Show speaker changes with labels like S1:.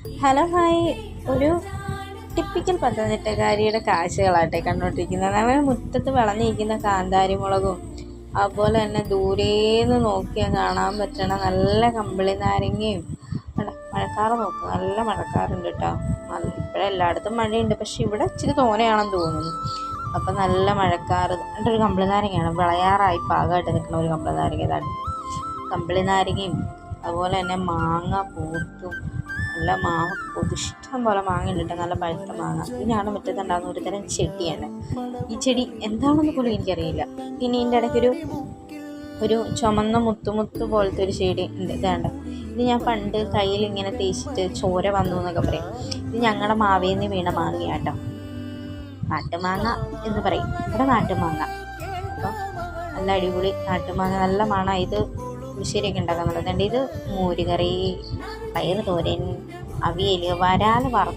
S1: Hello hi. ഒരു typical പത്തനംതിട്ടക്കാരിയുടെ കാഴ്ചകളാട്ടെ കണ്ടുകൊണ്ടിരിക്കുന്നത്. നമ്മുടെ മുറ്റത്ത് വിളഞ്ഞിരിക്കുന്ന കാന്താരി മുളകും അതുപോലെ തന്നെ ദൂരേന്ന് നോക്കിയാൽ കാണാൻ പറ്റണ നല്ല കമ്പിളി നാരങ്ങയും. മഴക്കാറ് നോക്കുക, നല്ല മഴക്കാറുണ്ട് കേട്ടോ. ഇപ്പോഴെല്ലായിടത്തും മഴയുണ്ട്, പക്ഷെ ഇവിടെ ഇച്ചിരി തോനെയാണെന്ന് തോന്നുന്നു. അപ്പം നല്ല മഴക്കാറ്. എന്നിട്ടൊരു കമ്പിളി നാരങ്ങയാണ് വിളയാറായി പാകമായിട്ട് നിൽക്കുന്ന ഒരു കമ്പിളി നാരങ്ങ. ഇതാണ് കമ്പിളി നാരങ്ങയും. അതുപോലെ തന്നെ മാങ്ങ പൂത്തും നല്ല മാങ്ങ പൂത്ത് ഇഷ്ടം പോലെ മാങ്ങ ഉണ്ട്. നല്ല പഴുത്ത മാങ്ങ. ഇതിനാണ് മുറ്റത്തുണ്ടാകുന്ന ഒരു തരം ചെടിയാണ്. ഈ ചെടി എന്താണെന്ന് പോലും എനിക്കറിയില്ല. പിന്നെ ഇതിൻ്റെ ഇടയ്ക്കൊരു ചുമന്ന മുത്തു പോലത്തെ ഒരു ചെടി ഉണ്ട്. ഇതാണ്ട് ഇത് ഞാൻ പണ്ട് കയ്യിൽ ഇങ്ങനെ തേച്ചിട്ട് ചോര വന്നു എന്നൊക്കെ പറയും. ഇത് ഞങ്ങളുടെ മാവേന്ന് വീണ മാങ്ങയാട്ടോ. നാട്ടുമാങ്ങ എന്ന് പറയും ഇവിടെ, നാട്ടുമാങ്ങ. അപ്പം നല്ല അടിപൊളി നാട്ടുമാങ്ങ, നല്ല മണം. ഇത് പുളിശ്ശേരിയൊക്കെ ഉണ്ടാക്കാൻ നല്ലതുണ്ട്. ഇത് മോരുകറി, പയറ് തോരൻ, അവിയൽ, വരാൽ വറുത്ത്